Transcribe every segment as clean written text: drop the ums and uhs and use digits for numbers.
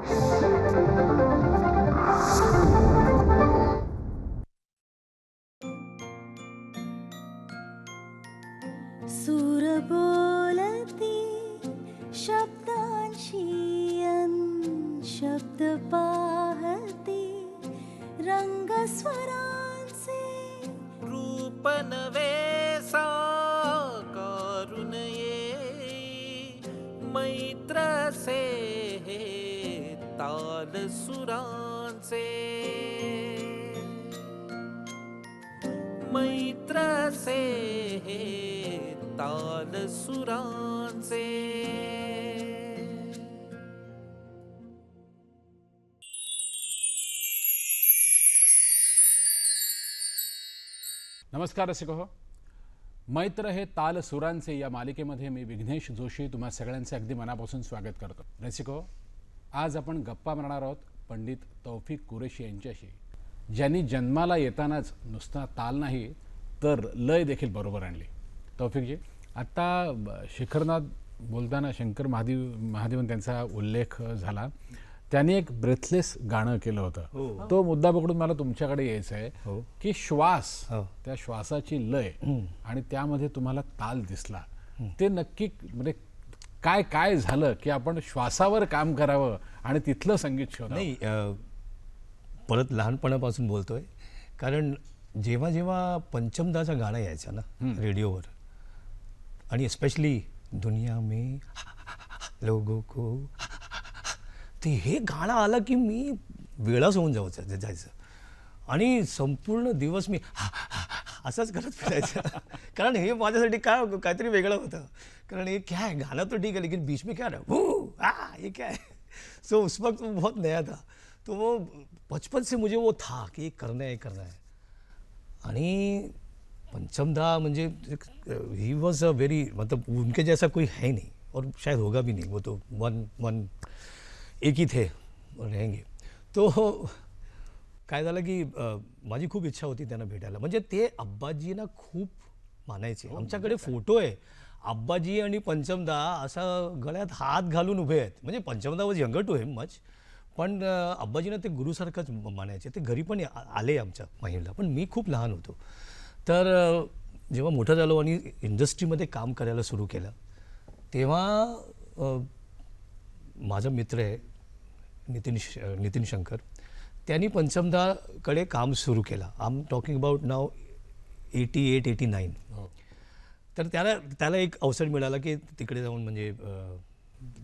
सूर बोलती शब्दांशी शब्द पाहती रंग स्वरांचे रूप नवे साकारून येई मैत्र से ताल सुरांचे मैत्र से ताल सुरांचे. नमस्कार रसिको. मैत्र हे ताल सुरांचे या मालिकेमध्ये मी विघ्नेश जोशी तुम्हा सगळ्यांचे अगदी मनापासून स्वागत करतो. रसिको, आज आपण गप्पा मारणार आहोत पंडित तौफिक कुरेशी यांच्याशी, ज्यांनी जन्माला येतानाच नुसता ताल नाही तर लय देखील बरोबर आणली. तौफिकजी, आत्ता शिखरनाथ बोलताना शंकर महादेवन त्यांचा उल्लेख झाला. त्यांनी एक ब्रेथलेस गाणं केलं होतं. तो मुद्दा पकडून मला तुमच्याकडे यायचं आहे की श्वास, त्या श्वासाची लय आणि त्यामध्ये तुम्हाला ताल दिसला, ते नक्की म्हणजे काय काय झालं की आपण श्वासावर काम करावं आणि तिथलं संगीत शोधावं? नाही, परत लहानपणापासून बोलतोय, कारण जेव्हा जेव्हा पंचमदाचं गाणं यायचं ना रेडिओवर, आणि स्पेशली दुनिया में लोगों को, ते हे गाणं आलं की मी वेळाच होऊन जायचं आणि संपूर्ण दिवस मी असंच करत फिरायचं. कारण हे माझ्यासाठी काहीतरी वेगळं होतं. कारण ये क्या है, गाना तो ठीक है लेकिन बीच में क्या रहा ये क्या है. सो उस वक्त वो बहुत नया था, तो वो बचपन से मुझे वो था कि करना है. आणि पंचमदा म्हणजे ही वॉज अ वेरी, मतलब उनके जैसा कोई है नहीं और शायद होगा भी नहीं. वो तो वन एक ही थे और रहेंगे. तो काय झालं की माझी खूप इच्छा होती त्यांना भेटायला. म्हणजे ते अब्बाजींना खूप मानायचे. आमच्याकडे फोटो आहे, अब्बाजी आणि पंचमदा असा गळ्यात हात घालून उभे आहेत. म्हणजे पंचमदा was younger to him much, पण अब्बाजींना ते गुरुसारखंच मानायचे. ते घरी पण आले आमच्या महिला, पण मी खूप लहान होतो. तर जेव्हा मोठं झालो आणि इंडस्ट्रीमध्ये काम करायला सुरू केलं, तेव्हा माझा मित्र आहे नितीन शंकर, त्यांनी पंचमदाकडे काम सुरू केलं. आय एम टॉकिंग अबाउट नाव 88-89. तर त्याला एक अवसर मिळाला की तिकडे जाऊन म्हणजे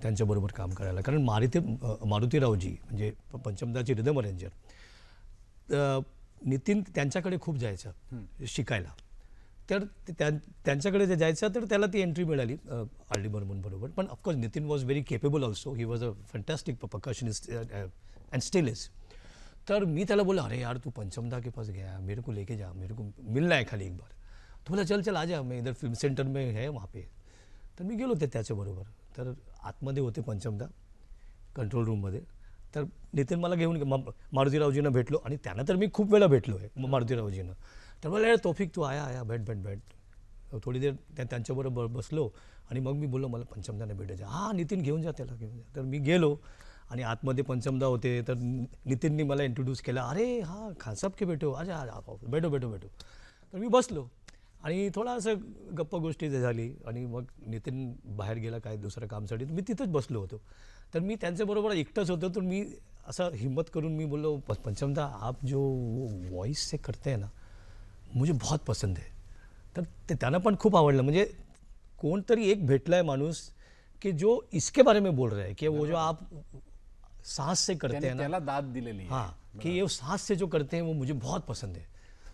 त्यांच्याबरोबर काम करायला. कारण मारुतीरावजी म्हणजे पंचमदाचे रिदम अरेंजर, नितीन त्यांच्याकडे खूप जायचं शिकायला. तर त्यांच्याकडे जे जायचं तर त्याला ती एंट्री मिळाली आर डी बर्मन बरोबर. पण of course Nitin was very capable also. He was a fantastic percussionist and still is. तर मी त्याला बोला, अरे यार तू पंचमदा के पास गया, मेरे को लेके जा, मेरे को मिलना है खाली एक बार. तो बोला चल आ जा, मैं इधर फिल्म सेंटर में है वहाँ पे. तर मी गेलो त्याच्याबरोबर. तर आतमध्ये होते पंचमदा कंट्रोल रूममध्ये. तर नितीन मला घेऊन मारुतीरावजींना भेटलो आणि त्यांना तर मी खूप वेळा भेटलो आहे मारुतीरावजींना. तर मला तौफिक तू आया भेट. थोडी देर त्यांच्याबरोबर बसलो आणि मग मी बोललो मला पंचमदाने भेटायचं. हां नितीन घेऊन जा त्याला, घेऊन जा. तर मी गेलो आणि आतमध्ये पंचमदा होते. तर नितीननी मला इंट्रोड्यूस केला, अरे हां खान साहब के बेटो, अच्छा भेटो. तर मी बसलो आणि थोडा असं गप्पा गोष्टी झाली आणि मग नितीन बाहेर गेला काय दुसऱ्या कामसाठी. मी तिथंच बसलो होतो. तर मी त्यांच्याबरोबर एकटंच होतो. तर मी असं हिम्मत करून मी बोललो, पंचमदा आप जो वॉइस से करते हैं ना मुझे बहुत पसंद है. तर ते त्यांना पण खूप आवडलं. म्हणजे कोणतरी एक भेटला आहे माणूस की जो इसके बारे में बोल रहा है कि वो जो आप सांस से करते हैं ना, त्याला दाद दिलेली आहे. हाँ कि ये सांस से जो करते हैं वो मुझे बहुत पसंद है.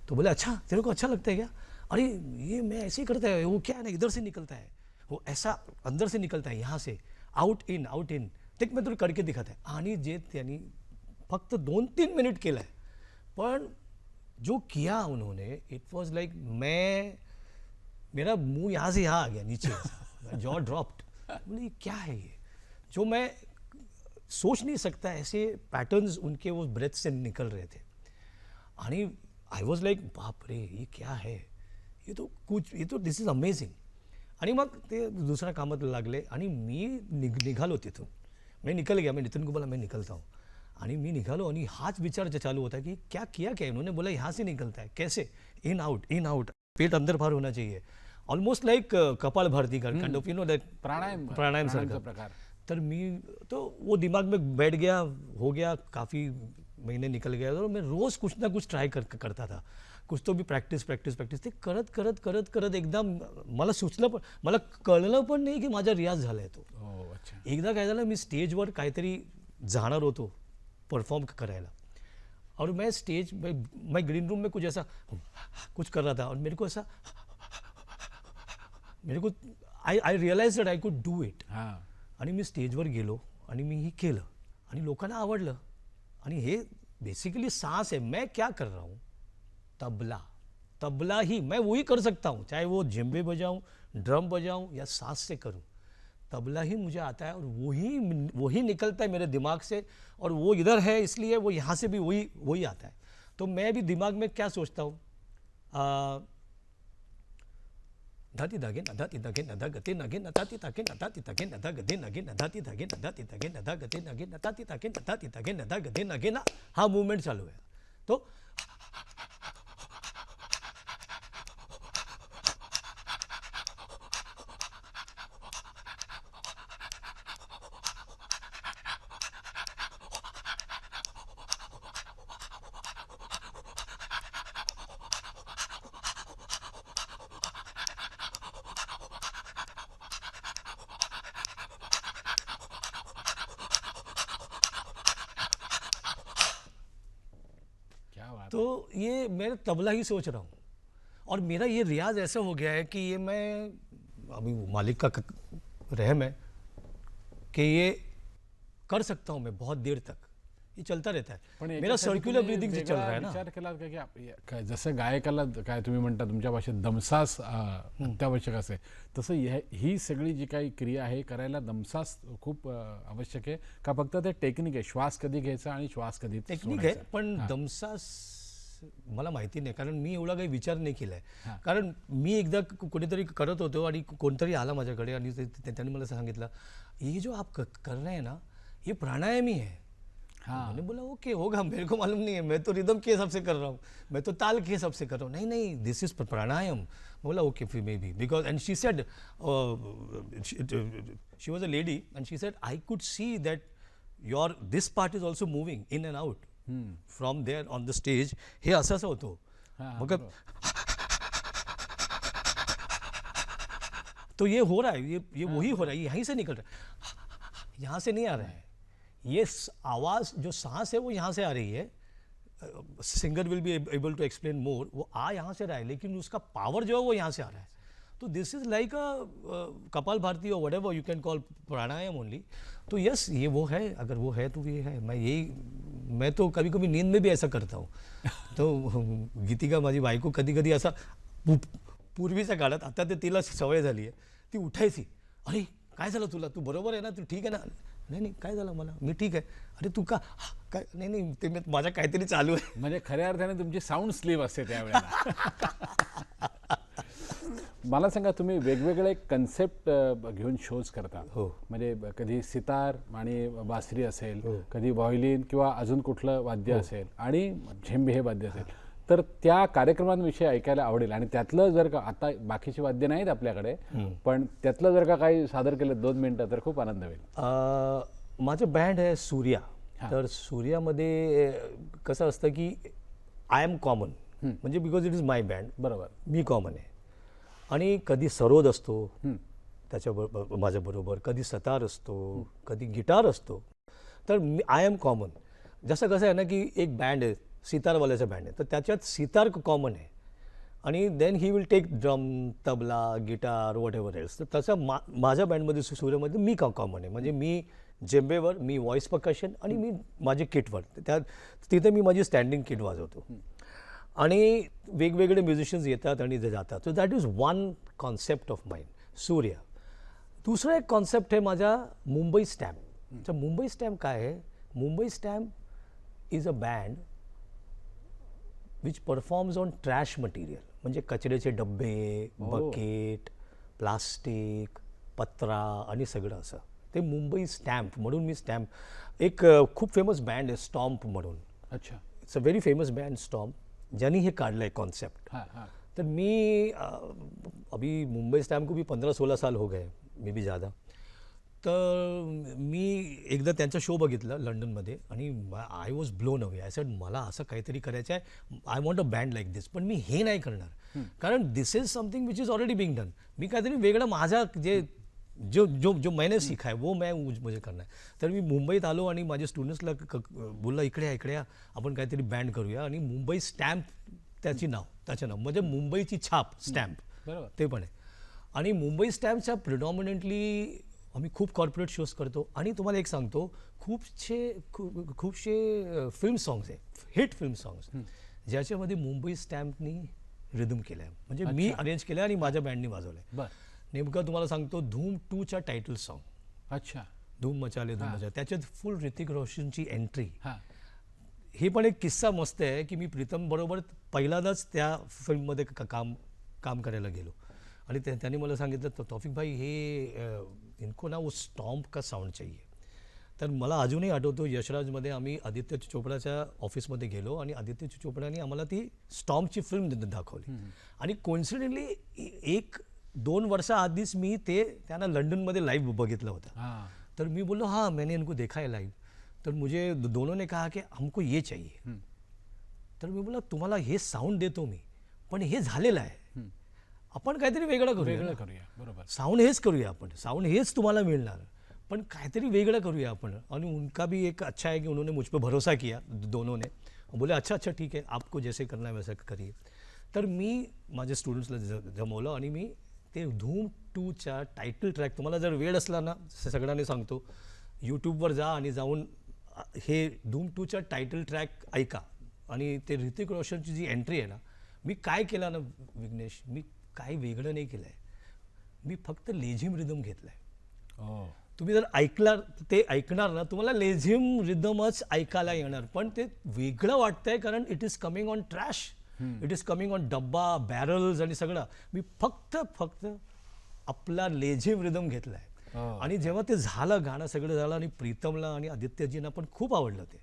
तो बोले अच्छा तेरे को अच्छा लगता है क्या? अरे ये मैं ऐसे ही करता है, वो क्या है ना इधर से निकलता है, वो ऐसा अंदर से निकलता है, यहाँ से आउट इन. ते मैं तुला करके दिखाता है. आणि जे त्यांनी फक्त 2-3 मिनिट केलं आहे, पण जो किया उन्होंने इट वॉज लाइक मेरा मुंह यहाँ से यहाँ आ गया नीचे, जॉ ड्रॉप्ड. बोले क्या है ये, जो मैं सोच नहीं सकता. ऐसे पैटर्न्स उनके वो ब्रेथ से निकल रहे थे. आणि आई वॉज लाइक बाप रे ये क्या है, ये तो दिस इज अमेझिंग. आणि मग ते दुसऱ्या कामात लागले आणि मी निघालो तिथून. मैं निकल गया, मैं नितिन को बोला मैं निकलता हूँ, आणि मी निघालो आणि हाच विचार चालू होता कि क्या किया क्या इन्होंने, बोला यहाँ से निकलता है कैसे, इन आउट, पेट अंदर बाहर होना चाहिए, ऑलमोस्ट लाइक कपाल भारती का kind of, you know that pranayama pranayama प्राणायामचा सारखा. प्रकार. तर मी तो वो दिमाग में बैठ गया, हो गया, काफ़ी महीने निकल गया और मैं रोज़ कुछ ना कुछ ट्राय करता था, कुछ तो भी प्रॅक्टिस ते करत एकदम मला सुचलं पण, मला कळलं पण नाही की माझा रियाज झाला आहे तो. हो, अच्छा. एकदा काय झालं, मी स्टेजवर काहीतरी जाणार होतो परफॉर्म करायला, और मैं स्टेज मैं ग्रीन रूम में कुछ ऐसा कुछ कर रहा था, और मेरे को आई realise that I could do it. हां. आणि मी स्टेजवर गेलो आणि मी ही केलं आणि लोकांना आवडलं. आणि हे बेसिकली सांस है, मैं क्या कर रहा हूँ, तबला ही मैं वही कर सकता हूँ, चाहे वो जेम्बे बजाऊँ, ड्रम बजाऊँ या सांस से करूँ, तबला ही मुझे आता है और वही निकलता है मेरे दिमाग से, और वो इधर है इसलिए वो यहाँ से भी वही आता है. तो मैं भी दिमाग में क्या सोचता हूँ, धाती धागे नधाती धागे नधा गते नगे नधाती धागे नधाती धागे नधा गते नगे नधाती धागे नधाती धागे नधा गते नगे नधाती धागे नधाती धागे नधा गते नगे ना, हा मूवमेंट चालू है. तो क्या बात. तो ये मैं तबला ही सोच रहा हूँ, और मेरा ये रियाज ऐसा हो गया है कि ये मैं अभी मालिक का रहम है कि ये कर सकता हूँ मैं बहुत देर तक, ये चलता रहता है. पण मेरा याच्यासाठी सर्क्युलर तुम्ही ब्रीदिंग से चल वेगळा रहा है ना. विचार केला का की काय जसं गायकाला काय तुम्ही म्हणता तुमच्या भाषेत दमसास अत्यावश्यक असते, तसं ही सगळी जी काही क्रिया आहे करायला दमसास खूप आवश्यक आहे का, फक्त ते टेक्निक आहे, श्वास कधी घ्यायचा आणि श्वास कधी टेक्निक आहे, पण दमसास मला माहिती नाही, कारण मी एवढा काही विचार नाही केलाय. कारण मी एकदा कोणीतरी करत होतो आणि कोणतरी आला माझ्याकडे आणि त्यांनी मला सांगितलं, ये जो आप कर रहे हैं ना, ये प्राणायाम ही है. मैंने बोला ओके होगा, मेरे को मालूम नहीं है, मैं तो रिदम के हिसाब से कर रहा हूँ, मैं तो ताल के हिसाब से कर रहा हूँ. नहीं दिस इज प्राणायाम. बोला ओके फिर maybe, because and she said, she was a lady and she said I could see that your this part is also moving in and out from there on the stage. हे असं असं होतो. मग तो ये हो रहा है, ये वही हो रहा है, यहीं से निकल रहा है, यहाँ से नहीं आ रहा है. ये आवाज़ जो सांस है वो यहाँ से आ रही है. Singer will be able to explain more, वो यहाँ से रहा है, लेकिन उसका पावर जो है वो यहाँ से आ रहा है. तो दिस इज लाइक अ कपाल भारती और whatever you can call pranayama only. तो यस ये वो है, अगर वो है तो ये है. मैं तो कभी कभी नींद में भी ऐसा करता हूँ. तो गीतिका माझी बायको कधी कधी असा पूर्वीच्या काळात, आता ते तिला सवय झाली आहे, ती उठायची, अरे काय झालं तुला, तू बरोबर आहे ना, तू ठीक आहे ना, नाही काय झालं मला, मी ठीक आहे, अरे तू का काय, नाही ते माझ्या काहीतरी चालू आहे. म्हणजे खऱ्या अर्थाने तुमची साऊंड स्लीव असते त्यावेळेला. मला सांगा, तुम्ही वेगवेगळे कन्सेप्ट घेऊन शोज करता. हो. म्हणजे कधी सितार आणि बासरी असेल, कधी व्हायोलिन किंवा अजून कुठलं वाद्य असेल आणि झेंबे हे वाद्य असेल, तर त्या कार्यक्रमांविषयी ऐकायला आवडेल. आणि त्यातलं जर का, आता बाकीची वाद्य नाहीत आपल्याकडे, पण त्यातलं जर का काही सादर केलं 2 मिनिटं तर खूप आनंद होईल. माझं बँड आहे सूर्या. तर सूर्यामध्ये कसं असतं की आय एम कॉमन, म्हणजे because it is my band. बरोबर. मी कॉमन आहे. आणि कधी सरोद असतो त्याच्याबरोबर माझ्याबरोबर, कधी सतार असतो, कधी गिटार असतो. तर आय एम कॉमन. जसं कसं आहे ना की एक बँड आहे, सितारवाल्याचा बँड आहे, तर त्याच्यात सितार कॉमन आहे आणि then he will take drum, tabla, guitar, whatever else. तर तसं माझ्या बँडमध्ये सूर्यामध्ये मी कॉमन आहे. म्हणजे मी जेम्बेवर, मी व्हॉइस पर्कशन आणि मी माझे किटवर, तिथे मी माझी स्टँडिंग किट वाजवतो. आणि वेगवेगळे म्युझिशियन्स येतात आणि जे जातात. So that is one concept of mind, Surya. दुसरा एक कॉन्सेप्ट आहे माझा मुंबई स्टॅम्प. तर मुंबई स्टॅम्प काय आहे, Mumbai stamp is a band which performs on trash material. म्हणजे कचऱ्याचे डब्बे, बकेट, प्लास्टिक, पत्रा आणि सगळं असं ते मुंबई स्टॅम्प म्हणून मी स्टॅम्प एक खूप फेमस बँड आहे स्टॉम्प म्हणून. अच्छा. It's a very famous band stomp, ज्यांनी हे काढलं आहे कॉन्सेप्ट. हाँ हाँ. तर मी अभी मुंबई स्टॅम्प को भी 15-16 साल हो गए, मे बी ज़्यादा. तर मी एकदा त्यांचा शो बघितला लंडनमध्ये आणि I was blown away. I said मला असं काहीतरी करायचं आहे, I want a band like this. पण मी हे नाही करणार, कारण this is something which is already being done. मी काहीतरी वेगळं माझा जे जो जो जो मैंने सीखा है वो मैं मुझे करना है. तर मी मुंबईत आलो आणि माझ्या स्टुडंट्सला बोलला इकडे या आपण काहीतरी बँड करूया. आणि मुंबई स्टॅम्प त्याचं नाव म्हणजे मुंबईची छाप स्टॅम्प, बरोबर. ते पण आहे. आणि मुंबई स्टॅम्पच्या प्रिडॉमिनंटली आम्ही खूप कॉर्पोरेट शोज करतो. आणि तुम्हाला एक सांगतो, खूपशे फिल्म सॉंग्स आहे, हिट फिल्म सॉंग्स, ज्याच्यामध्ये मुंबई स्टॅम्पनी रिदम केलं आहे. म्हणजे मी अरेंज केलं आणि माझ्या बँडनी वाजवलं आहे. बरं. नेमकं तुम्हाला सांगतो, धूम 2चा टायटल सॉन्ग, अच्छा. धूम मचाले धूम मचाले, त्याच्यात फुल ऋतिक रोशनची एंट्री. हां. हे पण एक किस्सा मस्त आहे की मी प्रीतम बरोबर पहिल्यांदाच त्या फिल्ममध्ये काम करायला गेलो आणि त्यांनी मला सांगितलं, तौफिक भाई हे इनको ना वो स्टॉम्प का साऊंड चाहिए. तर मला अजूनही आठवतो, यशराजमध्ये आम्ही आदित्य चोपडाच्या ऑफिसमध्ये गेलो आणि आदित्य चोपडाने आम्हाला ती स्टॉम्पची फिल्म दाखवली. आणि कोइन्सिडेंटली 1-2 वर्षाआधीच मी त्यांना लंडनमध्ये लाईव्ह बघितलं होतं. हां. तर मी बोललो हाँ मैंने इनको देखा है लाइव. तर मुझे दोनों ने कहा कि हमको ये चाहिए. तर मी बोला तुम्हाला हे साऊंड देतो मी, पण हे झालेलं आहे, आपण काहीतरी वेगळं करूया. बरोबर. साऊंड हेच करूया आपण, साऊंड हेच तुम्हाला मिळणार, पण काहीतरी वेगळं करूया आपण. आणि उनका भी एक अच्छा है कि उन्होंने मुझ पर भरोसा किया, दोनों ने. बोले अच्छा ठीक है, आपको जैसे करना है वैसा करिए. तर मी माझ्या स्टुडंट्सला जमवलं आणि मी ते धूम 2च्या टायटल ट्रॅक, तुम्हाला जर वेळ असला ना, सगळ्यांनी सांगतो, यूट्यूबवर जा आणि जाऊन हे धूम 2च्या टायटल ट्रॅक ऐका. आणि ते ऋतिक रोशनची जी एंट्री आहे ना, मी काय केलं ना विघ्नेश, मी काही वेगळं नाही केलं आहे, मी फक्त लेझिम रिदम घेतला आहे. तुम्ही जर ऐकणार ना, तुम्हाला लेझिम रिदमच ऐकायला येणार, पण ते वेगळं वाटतंय कारण it is coming on trash, it is coming on डब्बा, बॅरल्स आणि सगळं. मी फक्त आपला लेझिम रिदम घेतला आहे. आणि जेव्हा ते झालं, गाणं सगळं झालं आणि प्रीतमला आणि आदित्यजींना पण खूप आवडलं. ते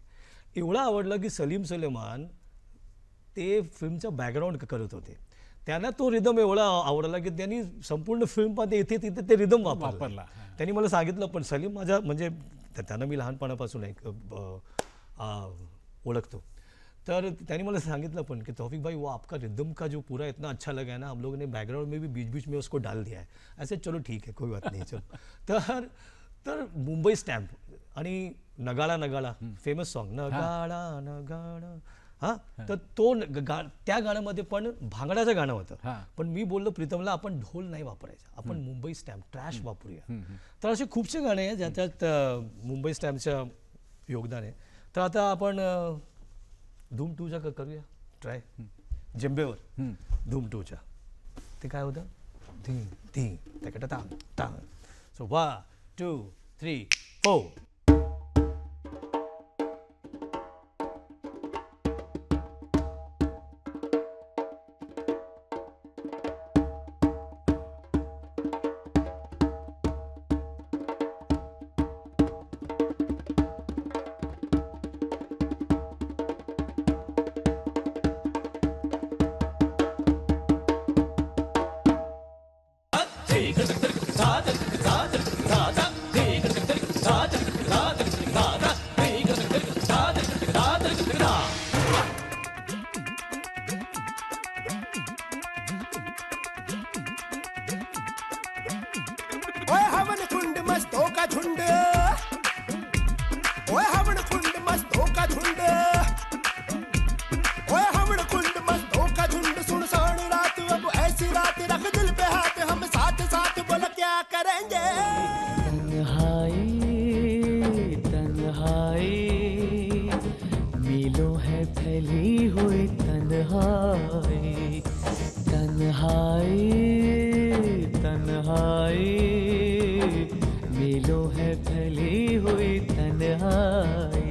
एवढं आवडलं की सलीम सुलेमान ते फिल्मचं बॅकग्राऊंड करत होते, त्यांना तो रिदम एवढा आवडला की त्यांनी संपूर्ण फिल्ममध्ये इथे तिथे ते रिदम वापरला. त्यांनी मला सांगितलं, पण सलीम माझ्या म्हणजे त्यांना मी लहानपणापासून ओळखतो. तर त्यांनी मला सांगितलं पण की तौफिक भाई वो आपका रिदम का जो पूरा इतना अच्छा लगा है ना, हम लोगों ने बैकग्राउंड में भी बीच में उसको डाल दिया है. ऐसे चलो ठीक है, कोई बात नहीं, चलो. तर मुंबई स्टॅम्प आणि नगाडा फेमस सॉन्ग, नगाडा. हां, तर त्या गाण्यामध्ये पण भांगड्याचं गाणं होतं. पण मी बोललो प्रीतमला, आपण ढोल नाही वापरायचा, आपण मुंबई स्टॅम्प ट्रॅश वापरूया. तर असे खूपसे गाणे आहे ज्याच्यात मुंबई स्टॅम्पचं योगदान आहे. तर आता आपण धूम 2चा करूया ट्राय, जेंबेवर धूम 2च्या. ते काय होतं, धी धी तकटा तांग तांग. सो 1 2 3 4. ओए हवन कुंड मस्तों का झुंड, ओए हवन कुंड मस्तों का झुंड, ओए हवन कुंड मस्तों का झुंड. सुनसान रात अब ऐसी रात, रख दिल पे हाथ, हम साथ साथ बोला क्या करेंगे. तन्हाई मीलों है फैली हुई तन्हाई, तन्हाई मीलों है फैली हुई तन्हाई.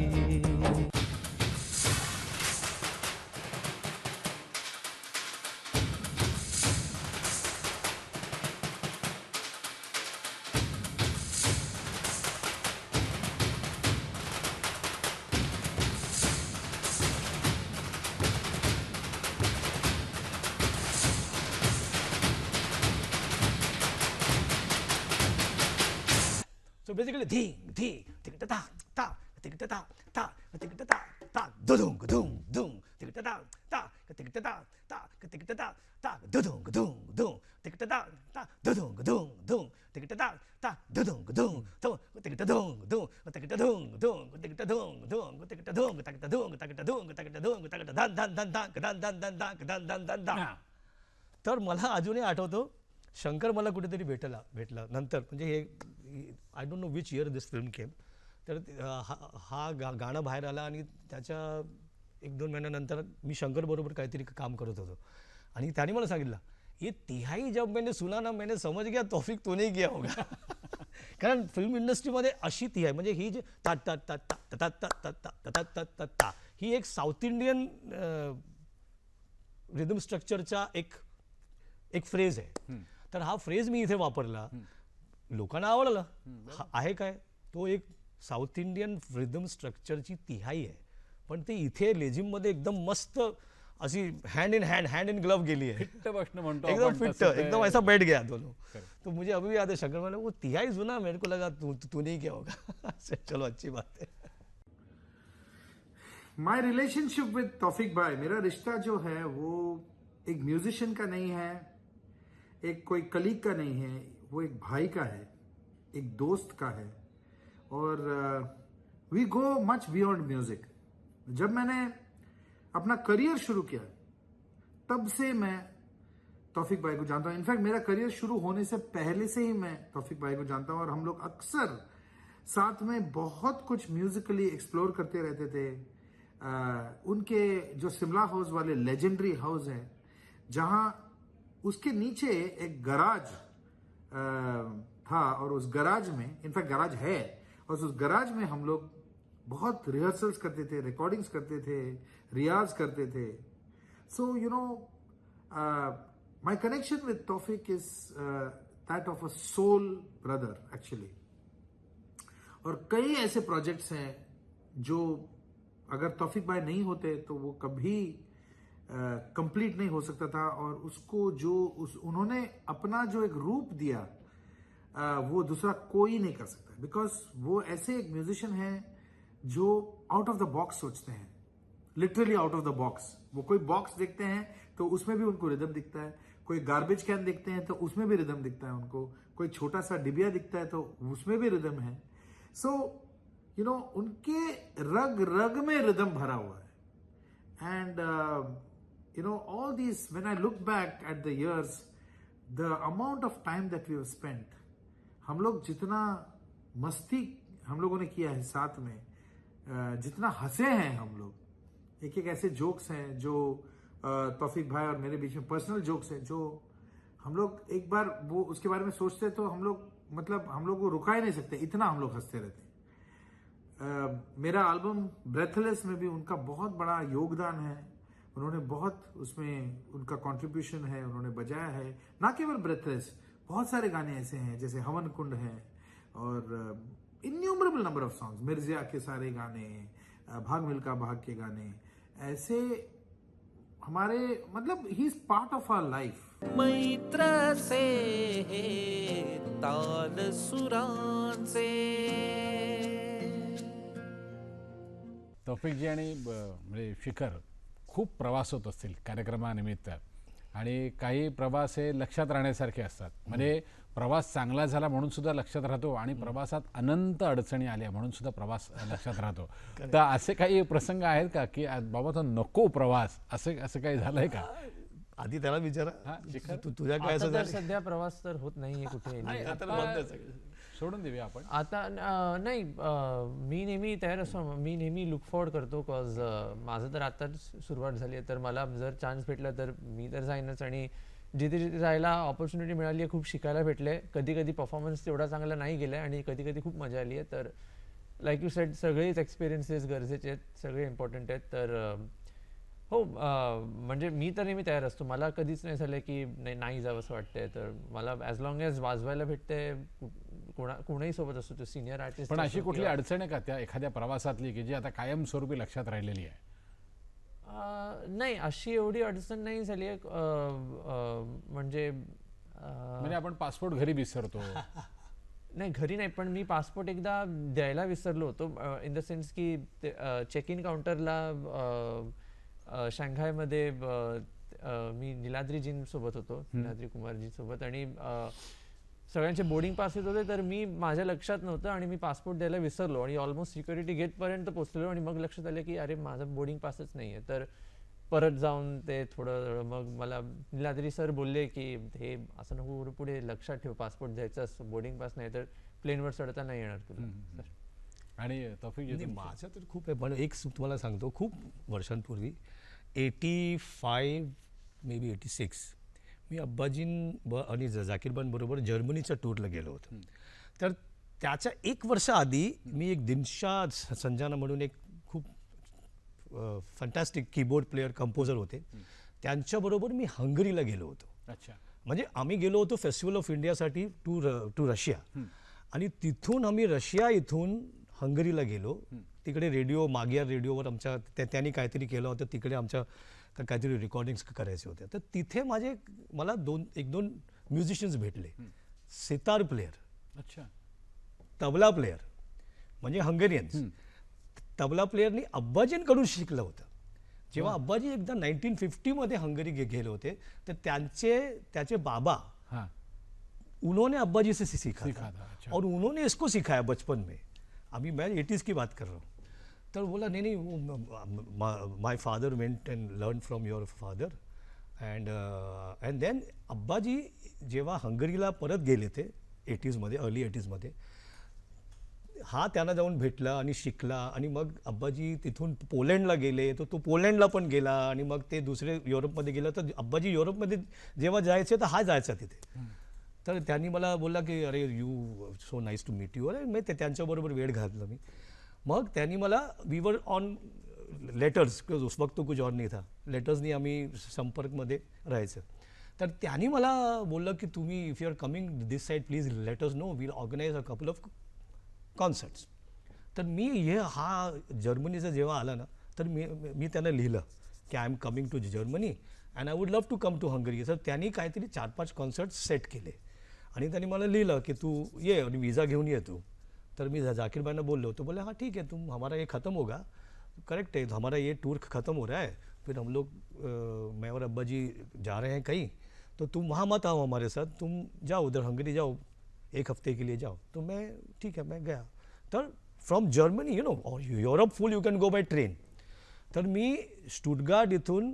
बेसिकली धिंग धिंग तिकट ता ता तिकट ता ता तिकट ता ता दुदुंग दुंग दुंग तिकट ता ता तिकट ता ता तिकट ता ता दुदुंग दुंग दुंग तिकट ता ता दुदुंग दुंग दुंग तिकट ता ता दुदुंग दुंग दुंग तिकट दुंग दुंग तिकट दुंग दुंग तिकट दुंग दुंग तिकट दुंग तकट दुंग तकट दुंग तकट दुंग तकट धन धन धन धन धन धन धन धन धन धन धन. तर मला अजूनही आठवतो शंकर मला कुठेतरी भेटला नंतर म्हणजे हे I don't know which year this film केम. तर हा गाणं बाहेर आला आणि त्याच्या 1-2 महिन्यानंतर मी शंकर बरोबर काहीतरी काम करत होतो आणि त्याने मला सांगितलं ये तिहाई जब मैंने सुना ना मैंने समझ गया तौफिक तूने किया होगा. कारण फिल्म इंडस्ट्रीमध्ये अशी तिहाई म्हणजे ही जी ता ता ता ता ता ता ता ता ता ता ता ही एक साऊथ इंडियन रिदम स्ट्रक्चरचा एक फ्रेज आहे. तर हा फ्रेज मी इथे वापरला, लोकांना आवडला. आहे काय तो एक साऊथ इंडियन रिदम स्ट्रक्चरची तिहाई आहे, पण ते इथे लेझिममध्ये एकदम मस्त अशी हँड इन ग्लव गेली आहे. फिट्ट बसणं म्हणतो एकदम आपण फिट तसं ते- एकदम ऐसा बैठ गया दोनों. तो मुझे अभी भी याद है शंकर वाले वो तिहाई सुना मेरे को लगा तू नहीं क्या होगा. चलो अच्छी बात है. माई रिलेशनशिप विद तौफिक भाई, मेरा रिश्ता जो है वो एक म्यूजिशियन का नहीं है, एक कोई कलीग का नहीं है, वो एक भाई का है, एक दोस्त का है. और we go much beyond music. जब मैंने अपना करियर शुरू किया तब से मैं तौफिक भाई को जानता हूं. इनफैक्ट मेरा करियर शुरू होने से पहले से ही मैं तौफिक भाई को जानता हूं और हम लोग अक्सर साथ में बहुत कुछ म्यूजिकली एक्सप्लोर करते रहते थे. उनके जो शिमला हाउस वाले लेजेंडरी हाउस है, जहां उसके नीचे एक गराज था और उस गराज में, इनफैक्ट गराज है, और उस गराज में हम लोग बहुत रिहर्सल्स करते थे, रिकॉर्डिंग्स करते थे, रियाज करते थे. So you know my connection with Taufiq is that of a soul brother actually. और कई ऐसे प्रोजेक्ट्स हैं जो अगर तौफिक भाई नहीं होते तो वो कभी कंप्लीट नहीं हो सकता था. और उसको जो उन्होंने अपना जो एक रूप दिया वो दूसरा कोई नहीं कर सकता. बिकॉज वो ऐसे एक म्यूजिशियन हैं जो आउट ऑफ द बॉक्स सोचते हैं, literally out of the box. वो कोई बॉक्स देखते हैं तो उसमें भी उनको रिदम दिखता है, कोई गार्बेज कैन देखते हैं तो उसमें भी रिदम दिखता है उनको, कोई छोटा सा डिबिया दिखता है तो उसमें भी रिदम है. सो यू नो उनके रग रग में रिदम भरा हुआ है. End you know, all these, when I look back at the years, the amount of time that we have spent, हम लोग जितना मस्ती हम लोगों ने किया है साथ में, जितना हंसे हैं हम लोग, एक एक ऐसे जोक्स हैं जो तौफिक भाई और मेरे बीच में पर्सनल जोक्स हैं जो हम लोग एक बार वो उसके बारे में सोचते तो हम लोग मतलब हम लोग को रुका ही नहीं सकते, इतना हम लोग हंसते रहते. मेरा एल्बम ब्रेथलेस में भी उनका बहुत बड़ा योगदान है. उन्होंने बहुत उसमें उनका कंट्रीब्यूशन है, उन्होंने बजाया है. ना केवल ब्रेथलेस, बहुत सारे गाने ऐसे हैं जैसे हवन कुंड है और innumerable number of songs, Mirzya के सारे गाने, भाग मिल्खा भाग के गाने, ऐसे हमारे मतलब he is part of our life. मैत्र से ताल सुरांचे. तौफिकजी आणि म्हणजे शिखर खूप प्रवास होत असतील कार्यक्रमानिमित्त आणि काही प्रवास हे लक्षात राहण्यासारखे असतात. म्हणजे प्रवास चांगला झाला म्हणून सुद्धा लक्षात राहतो आणि प्रवासात अनंत अडचणी आल्या म्हणून सुद्धा प्रवास लक्षात राहतो. तर असे काही प्रसंग आहेत का की बाबा तो नको प्रवास असं काही झालंय का? आधी त्याला विचारा. हा, शिखर? तुझ्या काय आता असं तर झालं? सध्या प्रवास तर होत नाहीये कुठे. नाही, आता आता बंद आहे सगळं. सोडून देऊया आपण. आता नाही, मी नेहमी तयार असतो, मी नेहमी लुक फॉरवर्ड करतो. कॉज माझं तर आताच सुरुवात झाली आहे, तर मला जर चान्स भेटला तर मी तर जाईनच. आणि जिथे जिथे जायला ऑपॉर्च्युनिटी मिळाली आहे, खूप शिकायला भेटले. कधी कधी परफॉर्मन्स तेवढा चांगला नाही गेला आणि कधी कधी खूप मजा आली आहे. तर लाईक यू सेड सगळेच एक्सपिरियन्सेस गरजेचे आहेत, सगळे इम्पॉर्टंट आहेत. तर हो, म्हणजे मी तर नेहमी तयार असतो. मला कधीच नाही झालं की नाही जावं असं वाटतंय. तर मला ॲज लॉंग ॲज वाजवायला भेटते, कोणाही सोबत असतो, तो सिनियर आर्टिस्ट. पण अशी कुठली अडचण आहे का त्या एखाद्या प्रवासातली की जी आता कायमस्वरूपी लक्षात राहिलेली आहे? नाही, अशी एवढी अडचण नाही झाली आहे. म्हणजे म्हणजे आपण पासपोर्ट घरी विसरतो, नाही घरी नाही, पण मी पासपोर्ट एकदा द्यायला विसरलो होतो, इन द सेन्स की चेक इन काउंटरला शांघायमध्ये मी निलाद्रीजींसोबत होतो, निलाद्री कुमारजींसोबत, आणि सगळ्यांचे बोर्डिंग पास येत होते, तर मी माझ्या लक्षात नव्हतं आणि मी पासपोर्ट द्यायला विसरलो आणि ऑलमोस्ट सिक्युरिटी गेटपर्यंत पोहोचलेलो आणि मग लक्षात आलं की अरे माझा बोर्डिंग पासच नाही आहे. तर परत जाऊन ते थोडं मग मला निलाद्री सर बोलले की हे असं नको करू, पुढे लक्षात ठेव पासपोर्ट द्यायचा असतो, बोर्डिंग पास नाही तर प्लेनवर चढता नाही येणार तुला. आणि तौफिक जी, नाही, माझं तर खूप आहे, पण एक तुम्हाला सांगतो, खूप वर्षांपूर्वी 85 मे बी 86 मी आणि जाकीरबांबरोबर जर्मनीच्या टूरला गेलो होतो. तर त्याच्या एक वर्ष आधी मी एक दिनशा संजाना म्हणून एक खूप फंटॅस्टिक कीबोर्ड प्लेअर कंपोजर होते, त्यांच्याबरोबर मी हंगरीला गेलो होतो. अच्छा. म्हणजे आम्ही गेलो होतो फेस्टिवल ऑफ इंडियासाठी टू रशिया, आणि तिथून आम्ही रशिया इथून हंगरीला गेलो. तिकडे मागियार रेडिओवर आमच्या त्यांनी काहीतरी केलं होतं, तिकडे आमच्या काहीतरी रेकॉर्डिंग्स करायचे होते. तर तिथे मला एक दोन म्युझिशियन्स भेटले, सितार प्लेयर, अच्छा, तबला प्लेयर, म्हणजे हंगेरियन्स. तबला प्लेयरनी अब्बाजींकडून शिकलं होतं. जेव्हा अब्बाजी एकदा 1950 हंगरी गेले होते, तर त्याचे बाबा हाँ, उन्होंने अब्बाजी से सीखा सीखा था, था, अच्छा। और उन्होंने इसको सिखाया बचपन में. मैं 80s की बात कर रहा हूँ. तर बोला नहीं, my father went and learn from your father, and then Abbaji जेव्हा हंगरीला परत गेले ते 80s मध्ये, अर्ली 80s मध्ये, हा त्यांना जाऊन भेटला आणि शिकला. आणि मग अब्बाजी तिथून पोलंडला गेले, तो पोलंडला पण गेला, आणि मग ते दुसरे युरोपमध्ये गेला. तर अब्बाजी युरोपमध्ये जेव्हा जायचे तर हा जायचा तिथे. तर त्यांनी मला बोलला की अरे you so nice to meet you. अरे मी त्यांच्याबरोबर वेळ घातला मी. मग त्यांनी मला वी वर ऑन लेटर्स, उस वक्त तो कुछ और नहीं था, लेटर्सनी आम्ही संपर्कमध्ये राहायचं. तर त्यांनी मला बोललं की तुम्ही if you are coming this side please let us know, we'll organise a couple of concerts. तर हा जर्मनीचा जेव्हा आला ना, तर मी त्यांना लिहिलं की I am coming to Germany and I would love to come to Hungary. तर त्यांनी काहीतरी 4-5 कॉन्सर्ट्स सेट केले आणि त्यांनी मला लिहिलं की तू ये आणि विजा घेऊन ये तू. तर मी जाकीर भाईना बोललो, तो बोले हाँ ठीक है, तुम हमारा ये ख़त्म होगा, करेक्ट है, हमारा ये टूर ख़त्म हो रहा है, फिर हम लोग मैं और अब्बा जी जा रहे हैं कहीं, तो तुम वहाँ मत आओ हमारे साथ, तुम जाओ उधर हंगरी जाओ, 1 हफ्ते के लिए जाओ. तो मैं ठीक है, मैं गया. तर फ्रॉम जर्मनी और Europe full you can go by train. तर मी स्टुटगार्ट इथून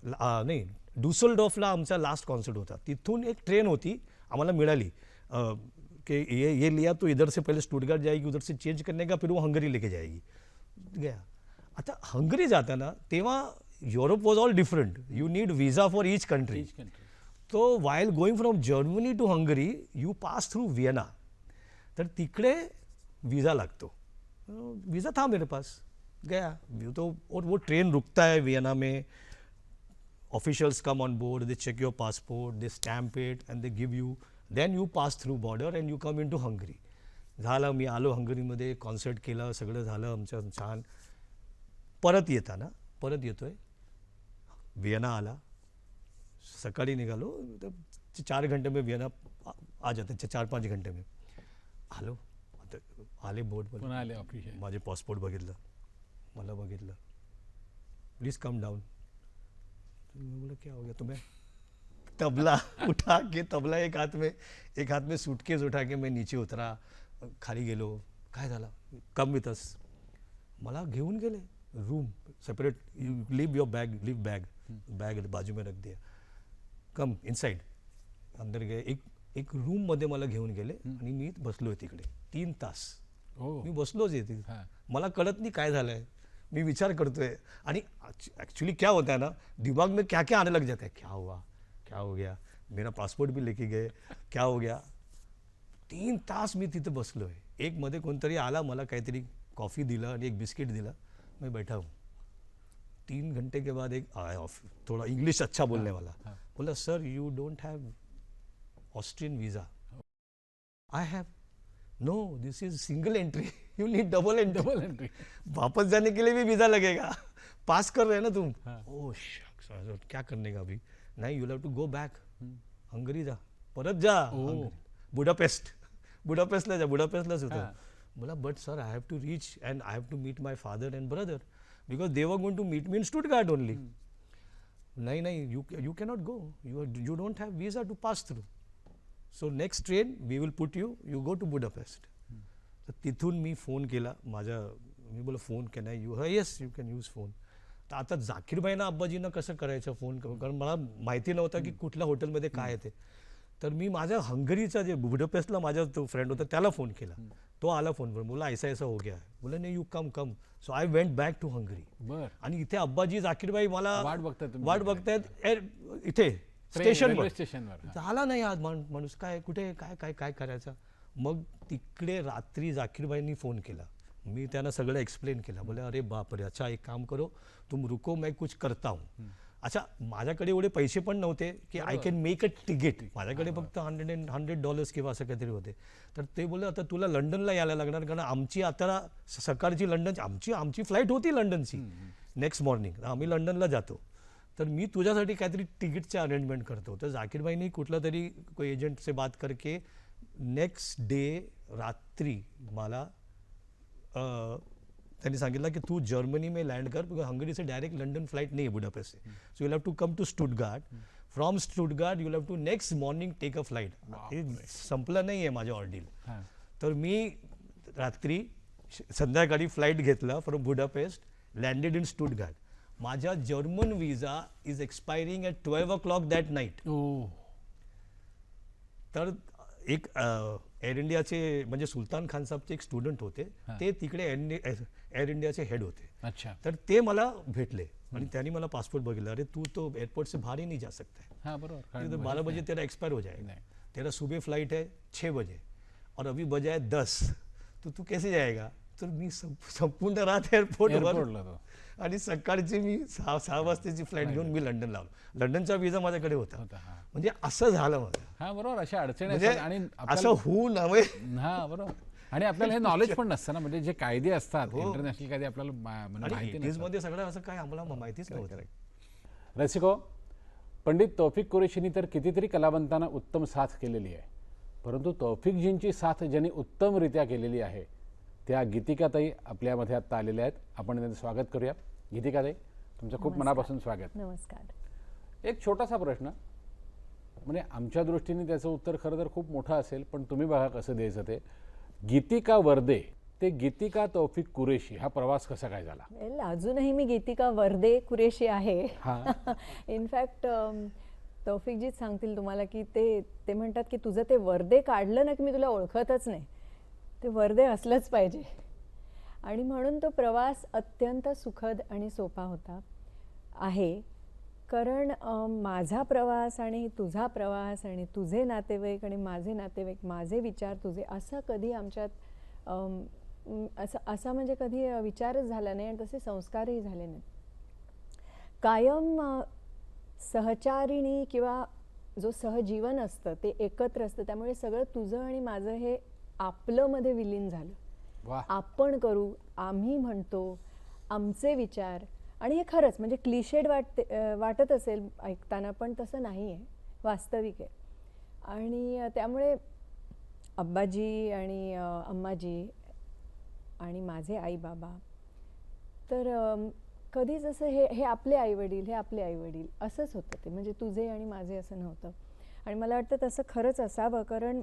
नाही, डुसलडॉर्फला आमचा लास्ट कॉन्सर्ट होता. तिथून एक ट्रेन होती आम्हाला मिळाली कि ये लिया तो इधर से पहले स्टुटगार्ट जाएगी, उधर से चेंज करने का, फिर वो हंगरी लेके जाएगी. गया. आता हंगरी जाताना तेव्हा Europe was all different, you need visa for each country. तो while going from Germany to Hungary you pass through Vienna. तर तिकडे वीज़ा लगतो, वीज़ा था मेरे पास, गया तो. और वो ट्रेन रुकता है वियना में, officials come on board, they check your passport, they stamp it and they give you, then you pass through border and you come into Hungary. झालं, मी आलो हंगरीमध्ये, कॉन्सर्ट केलं, सगळं झालं आमचं छान. परत येतोय वियना आला, सकाळी निघालो, 4 घंटे में वियना आ जाते, 4-5 घंटे में आलो. आले बोर्डवर, पुन्हा आले ऑफिशियल, माझे पासपोर्ट बघितलं, मला बघितलं, प्लीज कम डाउन. बोला क्या हो गया तुम्हें? तबला उठा के, तबला एक हाथ में सूटकेस उठा के मैं नीचे उतरा, खाली गेलो. काय झालं? Come with us. मला घेऊन गेले room separate, you leave your bag बाजू में रख दिया, कम इनसाइड. अंदर गए, एक रूममध्ये मला घेऊन गेले आणि मी बसलोय तिकडे 3 तास. मी बसलोच आहे तिथे, मला कळत नाही काय झालंय, मी विचार करतोय. आणि ॲक्च्युली क्या होता है ना, दिमाग में क्या क्या आने लग जाता है, क्या हुआ, क्या हो गया, मेरा पासपोर्ट भी लेके गए, क्या हो गया. 3 तास मी तिथे बसलोय. एक मध्ये कोणतरी आला, मला काहीतरी कॉफ़ी दिलं आणि एक बिस्किट दिला, मैं बैठा हूँ. 3 घंटे के बाद एक थोड़ा इंग्लिश अच्छा बोलने वाला बोला, sir you don't have Austrian visa. I have, no this is single entry, you need double entry. वापस जाने के लिए भी वीज़ा लगेगा, पास कर रहे हैं ना तुम. ओह शक्स, क्या करने का अभी. नहीं, you have to go back, Hungary जा, परत जा, बुडापेस्ट. बुडापेस्टलाच होतो. मला but sir I have to reach and I have to meet my father and brother because they were going to meet me in Stuttgart only. नाही you cannot go, you don't have visa to pass through. So next train we will put you go to Budapest. तर तिथून मी phone केला मी बोला phone can I you yes you can use phone. तर आता जाकीरबाईंना अब्बाजींना कसं करायचं फोन, कारण मला माहिती नव्हतं की कुठल्या हॉटेलमध्ये काय आहे ते. तर मी माझ्या हंगरीचा जे बुडापेस्टला माझा तो फ्रेंड होता त्याला फोन केला. तो आला फोनवर, बोला ऐसा हो गया. बोला नाही you come. So I went back to Hungary. बर. आणि इथे अब्बाजी जाकीरबाई मला वाट बघतायत इथे स्टेशनवर. स्टेशनवर झाला नाही आज माणूस काय कुठे काय करायचं. मग तिकडे रात्री जाकीरबाईंनी फोन केला. मी त्यांना सगळं एक्सप्लेन केलं. बोले अरे बाप रे, अच्छा एक काम करो तुम रुको मैं कुछ करता हूँ. अच्छा माझ्याकडे एवढे पैसे पण नव्हते की I can make a ticket. माझ्याकडे फक्त $100 किंवा असं काहीतरी होते. तर ते बोलले आता तुला लंडनला यायला लागणार, कारण आमची आता सकाळची लंडनची आमची फ्लाईट होती लंडनची नेक्स्ट मॉर्निंग. आम्ही लंडनला जातो. तर मी तुझ्यासाठी काहीतरी तिकीटचे अरेंजमेंट करतो. तर जाकीरबाईंनी कुठला तरी कोई एजंट से बात करके नेक्स्ट डे रात्री मला त्यांनी सांगितलं की तू जर्मनी में लँड कर, बिकॉज हंगरी से डायरेक्ट लंडन फ्लाइट नहीं है बुडापेस्ट से. So you have to come to Stuttgart. From Stuttgart you have to next morning take a flight. हे संपलं नाही आहे माझं ऑर्डील. तर मी रात्री संध्याकाळी फ्लाईट घेतला from Budapest, landed in Stuttgart. माझा German visa is expiring at 12 o'clock that night. तर एक एअर इंडियाचे म्हणजे सुलतान खान साहेबचे एक स्टुडंट होते, ते तिकडे एअर इंडियाचे हेड होते. अच्छा. तर ते मला भेटले आणि त्यांनी मला पासपोर्ट बघितला. अरे तू तो एयरपोर्ट से बाहर ही नहीं जा सकता है. हाँ बरोबर. 12 बजे तेरा एक्सपायर हो जाएगा. तेरा सुबह फ्लाइट है 6 बजे और अभी बजा है 10. तो तू कैसे जाएगा. तर मी संपूर्ण रात एअरपोर्टवर आणि सकाळची मी 6 वाजताची फ्लाईट घेऊन मी लंडन लावलो. लंडनचा विजा माझ्याकडे होता. म्हणजे असं झालं माझं. हा बरोबर. अशा अडचणी म्हणजे आणि असं होऊ नये. हा बरोबर. आणि आपल्याला हे नॉलेज पण नसतं ना, म्हणजे जे कायदे असतात इंटरनॅशनल कायदे आपल्याला माहिती नसतात. मध्ये सगळं असं काय आम्हाला माहितीच नव्हतं. रसिको, पंडित तौफिक कुरेशींनी तर कितीतरी कलावंतांना उत्तम साथ केलेली आहे, परंतु तौफिकजींची साथ ज्यांनी उत्तमरित्या केलेली आहे त्या गीतिकाताई आपल्यामध्ये आत्ता आलेल्या आहेत. आपण त्यांचं स्वागत करूया. गीतिकाताई, तुमचं खूप मनापासून स्वागत. नमस्कार. एक छोटासा प्रश्न, म्हणजे आमच्या दृष्टीने त्याचं उत्तर खरं तर खूप मोठं असेल, पण तुम्ही बघा कसं द्यायचं ते. गीतिका वर्दे ते गीतिका तौफिक कुरेशी हा प्रवास कसा काय झाला? वेल, अजूनही मी गीतिका वर्दे कुरेशी आहे. इनफॅक्ट तौफिकजीच सांगतील तुम्हाला की ते म्हणतात की तुझं ते वर्दे काढलं ना की मी तुला ओळखतच नाही. ते वर्दे असलंच पाहिजे. आणि म्हणून तो प्रवास अत्यंत सुखद आणि सोपा होता आहे. कारण माझा प्रवास आणि तुझा प्रवास आणि तुझे नातेवाईक आणि माझे नातेवाईक, माझे विचार तुझे, असं कधी आमच्यात असा म्हणजे कधी विचारच झाला नाही आणि तसे संस्कारही झाले नाहीत. कायम सहचारिणी किंवा जो सहजीवन असतं ते एकत्र असतं. त्यामुळे सगळं तुझं आणि माझं हे आपलं मध्ये विलीन झालं. आपण करू, आम्ही म्हणतो, आमचे विचार. आणि हे खरंच म्हणजे क्लिशेड वाटत असेल ऐकताना, पण तसं नाही आहे, वास्तविक आहे. आणि त्यामुळे अब्बाजी आणि अम्माजी आणि माझे आई बाबा तर कधीच असं हे आपले आईवडील, हे आपले आईवडील असंच होतं. ते म्हणजे तुझे आणि माझे असं नव्हतं. आणि मला वाटतं तसं खरंच असावं, कारण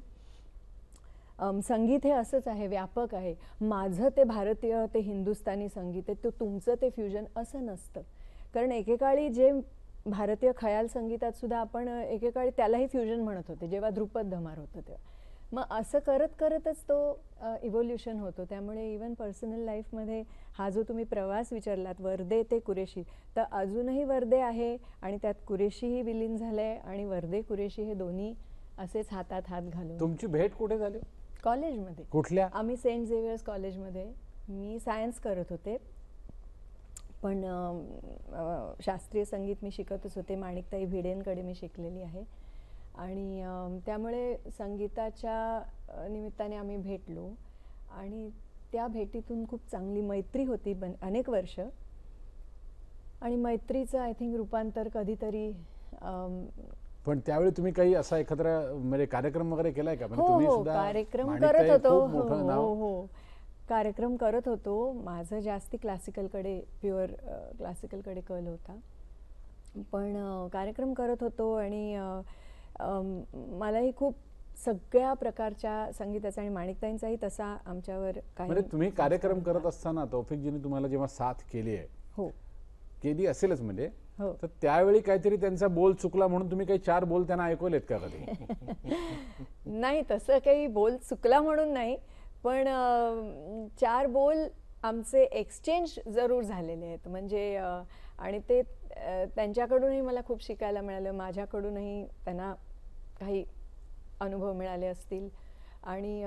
संगीत हे असंच आहे, व्यापक आहे. माझं ते भारतीय, ते हिंदुस्थानी संगीत आहे, ते तुमचं ते फ्युजन असं नसतं. कारण एकेकाळी जे भारतीय खयाल संगीतात सुद्धा आपण एकेकाळी त्यालाही फ्युजन म्हणत होते, जेव्हा ध्रुपद धमार होतं तेव्हा. मग असं करतच तो इव्होल्युशन होतो. त्यामुळे इवन पर्सनल लाईफमध्ये हा जो तुम्ही प्रवास विचारलात वर्दे ते कुरेशी, तर अजूनही वर्दे आहे आणि त्यात कुरेशीही विलीन झालं आहे. आणि वर्दे कुरेशी हे दोन्ही असेच हातात हात घालून. तुमची भेट कुठे झाली? कॉलेजमध्ये. कुठल्या? आम्ही सेंट झेवियर्स कॉलेजमध्ये. मी सायन्स करत होते, पण शास्त्रीय संगीत मी शिकतच होते. माणिकताई भिडेंकडे मी शिकलेली आहे. आणि त्यामुळे संगीताच्या निमित्ताने आम्ही भेटलो आणि त्या भेटीतून खूप चांगली मैत्री होती अनेक वर्ष. आणि मैत्रीचं आय थिंक रूपांतर कधीतरी पण त्यावेळी तुम्ही काही असा एखादा म्हणजे कार्यक्रम वगैरे केलाय का? म्हणजे हो तुम्ही हो सुद्धा कार्यक्रम माणिकताई करत होतो. खूप मोठं हो नाव. हो हो कार्यक्रम करत होतो. माझं जास्ती क्लासिकलकडे प्युअर क्लासिकलकडे कल होता. पण कार्यक्रम करत होतो आणि मलाही खूप सगळ्या प्रकारच्या संगीताचा आणि माणिकताईंचाही तसा आमच्यावर काही म्हणजे तुम्ही कार्यक्रम संस्कार करत होता. असताना तौफिकजीने तुम्हाला जेव्हा साथ केली आहे, हो केली असेलच म्हणजे, हो तर त्यावेळी काहीतरी त्यांचा बोल चुकला म्हणून तुम्ही काही 4 बोल त्यांना ऐकवलेत का कधी? नाही तसं काही बोल चुकला म्हणून नाही, पण 4 बोल आमचे एक्सचेंज जरूर झालेले आहेत. म्हणजे आणि ते त्यांच्याकडूनही मला खूप शिकायला मिळालं, माझ्याकडूनही त्यांना काही अनुभव मिळाले असतील. आणि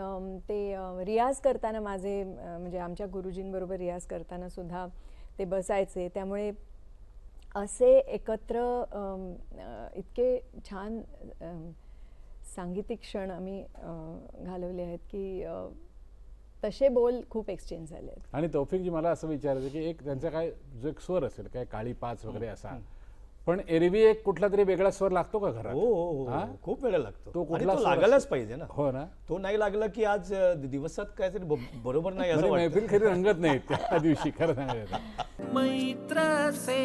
ते रियाज करताना माझे म्हणजे आमच्या गुरुजींबरोबर रियाज करताना सुद्धा ते बसायचे. त्यामुळे असे एकत्र इतके छान सांगीतिक क्षण आम्ही घालवले आहेत की तसे बोल खूप एक्सचेंज झाले आहेत. आणि तौफिकजी मला असं विचारायचं की एक त्यांचा काय जो एक स्वर असेल, काय काळी 5 वगैरे असा, पण एरवी एक कुठला तरी वेगळा स्वर लागतो का घरात? हो हो हो हा? खूप वेळा लागतो. तो आणि कुठला तो स्वर लागायलाच असतो? पाहिजे ना. हो ना. तो नाही लागला की आज दिवसात काहीतरी बरोबर नाही असं म्हणजे वाटतं. मैफिल खरी रंगत नाही त्या दिवशी, खरं सांगायचं. मैत्र से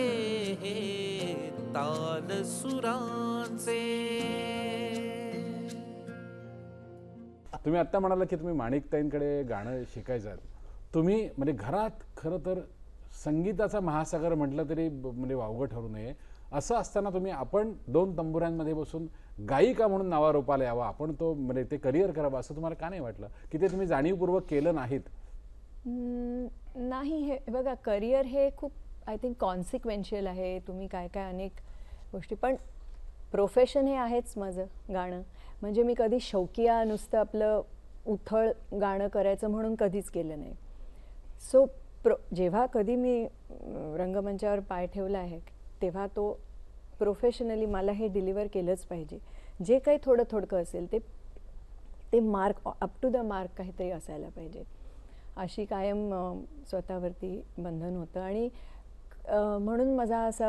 हे ताल सुरांचे. तुम्ही आत्ता म्हणाला की तुम्ही माणिकताईंकडे गाणं शिकायचं. तुम्ही म्हणजे घरात खरं तर संगीताचा महासागर म्हटलं तरी म्हणजे वावगं ठरू नये. असं असताना तुम्ही आपण 2 तंबुऱ्यांमध्ये बसून गायिका म्हणून नावारूपाला यावा, आपण तो म्हणजे ते करिअर करावं असं तुम्हाला का नाही वाटलं की ते तुम्ही जाणीवपूर्वक केलं नाहीत? नाही, हे बघा करिअर हे खूप आय थिंक कॉन्सिक्वेन्शियल आहे. तुम्ही काय काय अनेक गोष्टी, पण प्रोफेशन हे आहेच माझं गाणं. म्हणजे मी कधी शौकिया नुसतं आपलं उथळ गाणं करायचं म्हणून कधीच केलं नाही. सो जेव्हा कधी मी रंगमंचावर पाय ठेवला आहे तेव्हा तो प्रोफेशनली मला हे डिलिव्हर केलंच पाहिजे. जे काही थोडं थोडकं असेल ते mark up to the mark काहीतरी असायला पाहिजे, अशी कायम स्वतःवरती बंधन होतं. आणि म्हणून माझा असा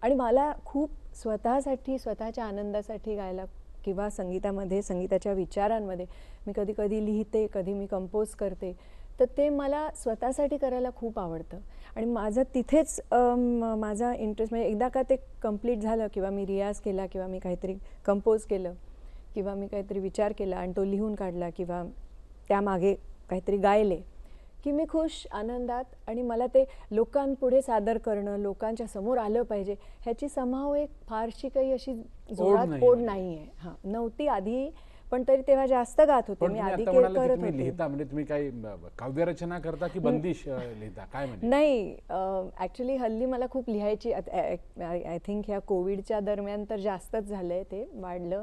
आणि मला खूप स्वतःसाठी स्वतःच्या आनंदासाठी गायला किंवा संगीतामध्ये संगीताच्या विचारांमध्ये मी कधी कधी लिहिते, कधी मी कंपोज करते, तर ते मला स्वतःसाठी करायला खूप आवडतं. आणि माझं तिथेच माझा इंटरेस्ट म्हणजे एकदा का ते कंप्लीट झालं किंवा मी रियाज केला किंवा मी काहीतरी कंपोज केलं किंवा मी काहीतरी विचार केला आणि तो लिहून काढला किंवा त्यामागे काहीतरी गायले की मी खुश, आनंदात. आणि मला ते लोकांपुढे सादर करणं, लोकांच्या समोर आलं पाहिजे ह्याची समाव एक फारशी काही अशी जोरात ओढ नाही आहे. हां, नव्हती आधी, पण तरी तेव्हा जास्त गात होते पण मी, तुम्ही आधी आता म्हणाले की करत तुम्ही होते. लिहिता म्हणजे तुम्ही काही काव्यरचना करता की बंदिश लिहिता, काय म्हणजे? नाही, ॲक्च्युली हल्ली मला खूप लिहायची आय थिंक ह्या कोविडच्या दरम्यान तर जास्तच झालं आहे, ते वाढलं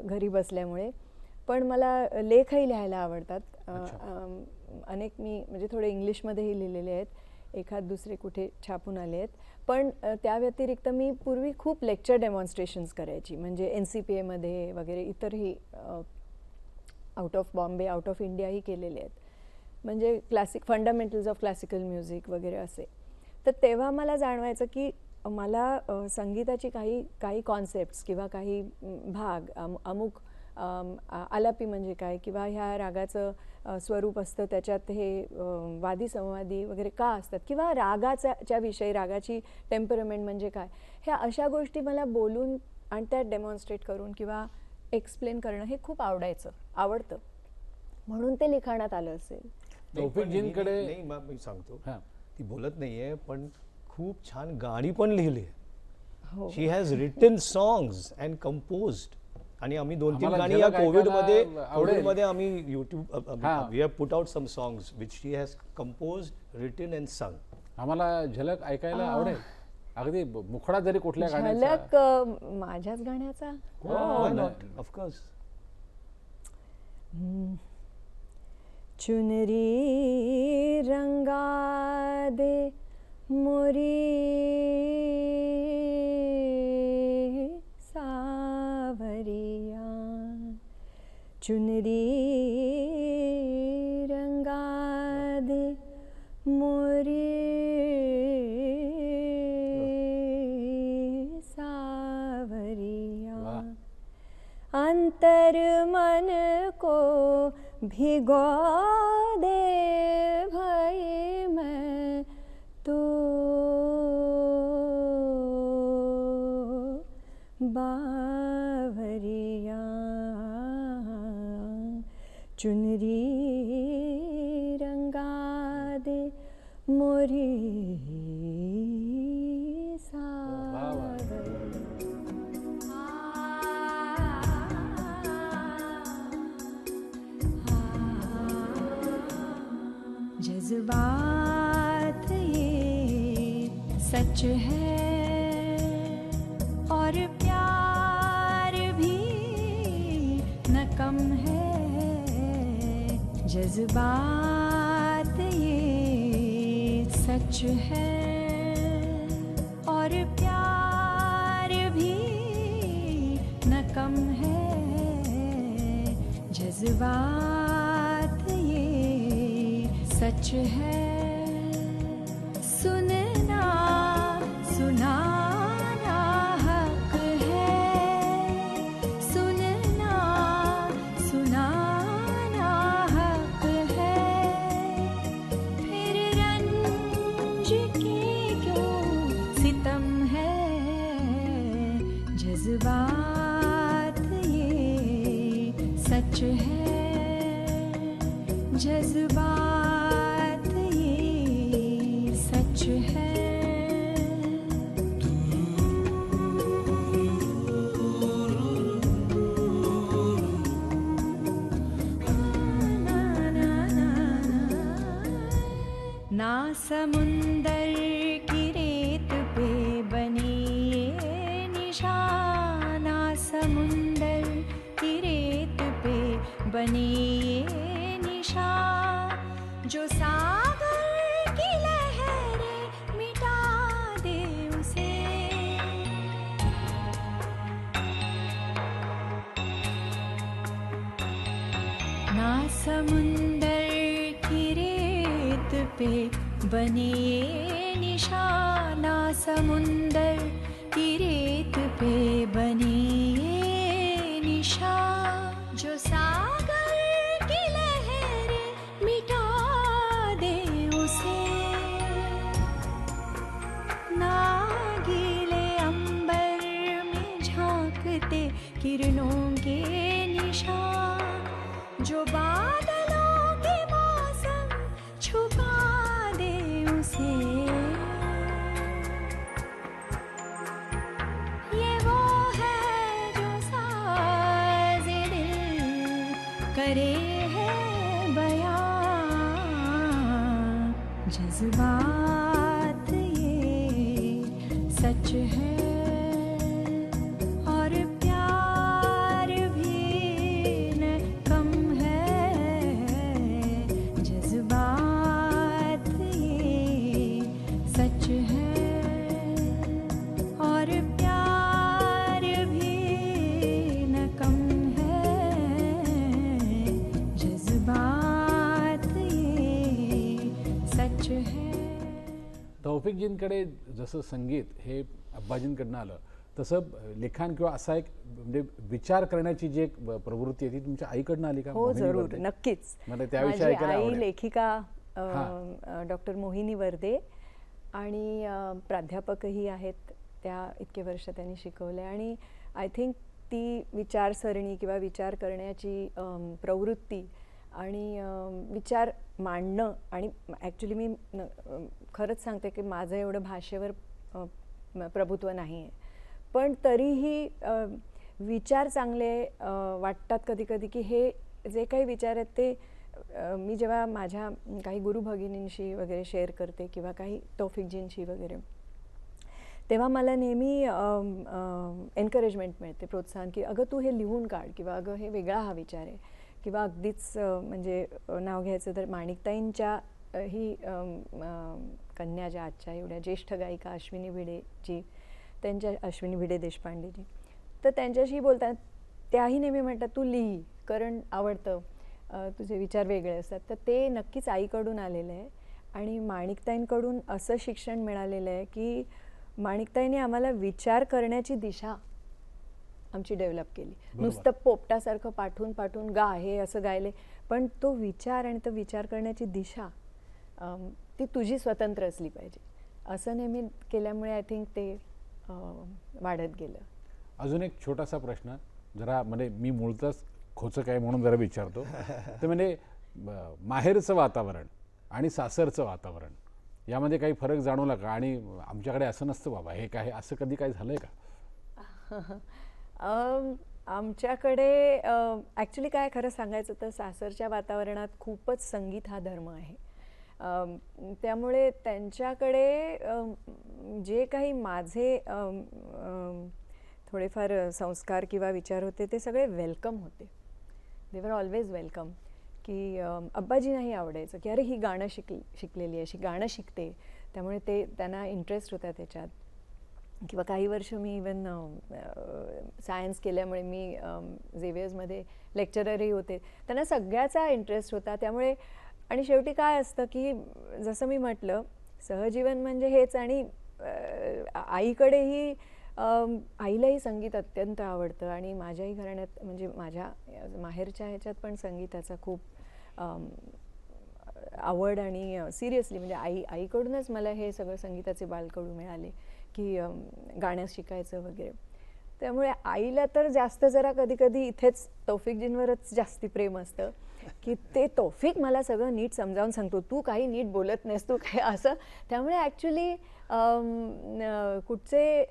घरी बसल्यामुळे. पण मला लेखही लिहायला आवडतात. अनेक मी म्हणजे थोडे इंग्लिशमध्येही लिहिलेले आहेत, एखाद दुसरे कुठे छापून आले आहेत. पण त्या व्यतिरिक्त मी पूर्वी खूप लेक्चर डेमॉन्स्ट्रेशन्स करायची, म्हणजे NCPAमध्ये वगैरे, इतरही out of Bombay, out of इंडियाही केलेले आहेत. म्हणजे फंडामेंटल्स ऑफ क्लासिकल म्युझिक वगैरे असे. तर तेव्हा मला जाणवायचं की मला संगीताची काही कॉन्सेप्ट्स किंवा काही भाग, अमुक आलापी म्हणजे काय किंवा ह्या रागाचं स्वरूप असतं, त्याच्यात हे वादी संवादी वगैरे का असतात किंवा रागाच्या विषयी, रागाची टेम्परमेंट म्हणजे काय, ह्या अशा गोष्टी मला बोलून आणि त्या डेमॉन्स्ट्रेट करून किंवा एक्सप्लेन करणं हे खूप आवडतं. म्हणून ते लिखाणात आलं असेल. तौफिकजींकडे नाही, मी सांगतो, हां. ती बोलत नाहीये पण खूप छान गाणी पण लिहिली. हो. She has written songs and composed. आणि आम्ही 2-3 आम्हाला गाणी या झलक ऐकायला आवडेल. कोविडमध्ये आम्ही यूट्यूब हां. We have put out some songs which she has composed, written and sung. आम्हाला झलक ऐकायला आवडेल. अगदी मुखडा जरी कुठल्या गाण्याचा. झलक माझ्याच गाण्याचा. ऑफकोर्स. चुनरी रंगा दे मोरी सावरिया, चुनरी रंगा दे मोरी सावरिया. भिगो दे भाई मैं तो बावरिया चुनरी रंगा दे मोरी जज्बात ये सच है और प्यार भी न कम है जज्बात ये सच है और प्यार भी न कम है जज्बात ये सच है सुनना सुनाना हक है सुनना सुनाना हक है फिर रंज के क्यों सितम है जज्बात ये सच है जज्बात ये सच है ना समुंदर की रेत पे बनी ये निशान ना समुंदर की रेत पे बनी ये निशान जो सागर की लहरें मिटा दे उसे ना समुंदर की रेत पे बनी ये निशान ना समुंदर की रेत पे बनी ये निशान जो सागर की लहरें मिटा दे उसे ना गीले अंबर में झांकते किरणों के निशान जो बादलों के मौसम छुपा दे उसे ये वो है जो साज़े दिल करे है बयां जज्बात ये सच है और प्यार भी न कम है जज्बात ये सच है और प्यार भी न कम है जज्बात ये सच है तौफिकजींकडे जसं संगीत हे अब्बाजींकडनं आलं तसं लिखाण किंवा असा एक म्हणजे विचार करण्याची जी एक प्रवृत्ती आहे ती तुमच्या आईकडनं आली का हो मोहिनी जरूर वर्दे? नक्कीच मला त्याविषयी माझी ऐकायला आई आवडेल. लेखिका डॉक्टर मोहिनी वर्दे आणि प्राध्यापकही आहेत त्या इतके वर्ष त्यांनी शिकवले आणि आय थिंक ती विचारसरणी किंवा विचार करण्याची प्रवृत्ती आणि विचार मांडणं आणि ॲक्च्युली मी खरंच सांगते की माझं एवढं भाषेवर प्रभुत्व नाही आहे पण तरीही विचार चांगले वाटतात कधी कधी की हे जे काही विचार आहेत ते मी जेव्हा माझ्या काही गुरु भगिनींशी वगैरे शेअर करते किंवा काही तौफिकजींशी वगैरे तेव्हा मला नेहमी एनकरेजमेंट मिळते प्रोत्साहन की अगं तू हे लिहून काढ किंवा अगं हे वेगळा हा विचार आहे किंवा अगदीच म्हणजे नाव घ्यायचं तर माणिकताईंच्या ही कन्या ज्या आजच्या एवढ्या ज्येष्ठ गायिका अश्विनी भिडेजी त्यांच्या अश्विनी भिडे देशपांडेजी तर त्यांच्याशी बोलताना त्याही नेहमी म्हणतात तू लिही कारण आवडतं तुझे विचार वेगळे असतात तर ते नक्कीच आईकडून आलेलं आहे आणि माणिकताईंकडून असं शिक्षण मिळालेलं आहे की माणिकताईंनी आम्हाला विचार करण्याची दिशा आमची डेव्हलप केली नुसतं पोपटासारखं पाठवून पाठवून गा हे असं गायले पण तो विचार आणि तो विचार करण्याची दिशा ती तुझी स्वतंत्र असली पाहिजे. असं नेहमी केल्यामुळे आय थिंक ते वाढत गेलं. अजून एक छोटासा प्रश्न, जरा म्हणजे मी मूळतच खोचक आहे म्हणून जरा विचारतो. ते म्हणजे माहेरचं वातावरण आणि सासरचं वातावरण यामध्ये काही फरक जाणवला का? आणि आमच्याकडे असं नसतं बाबा हे काय, असं कधी काय झालंय का? आमच्याकडे ॲक्च्युली काय खरं सांगायचं तर सासरच्या वातावरणात खूपच संगीत हा धर्म आहे. त्यामुळे त्यांच्याकडे जे काही माझे थोडेफार संस्कार किंवा विचार होते ते सगळे वेलकम होते. दे वर ऑलवेज वेलकम. की अब्बाजींनाही आवडायचं की अरे ही गाणं शिकलेली आहे, अशी गाणं शिकते, त्यामुळे ते त्यांना इंटरेस्ट होता त्याच्यात. किंवा काही वर्ष मी इवन सायन्स केल्यामुळे मी झेवियर्समध्ये लेक्चररही होते, त्यांना सगळ्याचा इंटरेस्ट होता. त्यामुळे आणि शेवटी काय असतं की जसं मी म्हटलं सहजीवन म्हणजे हेच. आणि आईकडेही आईलाही संगीत अत्यंत आवडतं आणि माझ्याही घराण्यात म्हणजे माझ्या माहेरच्या ह्याच्यात पण संगीताचा खूप आवड. आणि सिरियसली म्हणजे आईकडूनच मला हे सगळं संगीताचे बालकडू मिळाले की गाणं शिकायचं वगैरे. त्यामुळे आईला तर जास्त जरा कधी कधी इथेच तौफिकजींवरच जास्ती प्रेम असतं की ते तौफिक मला सगळं नीट समजावून सांगतो, तू काही नीट बोलत नाहीस, तू काय असं. त्यामुळे ॲक्च्युली कुठचे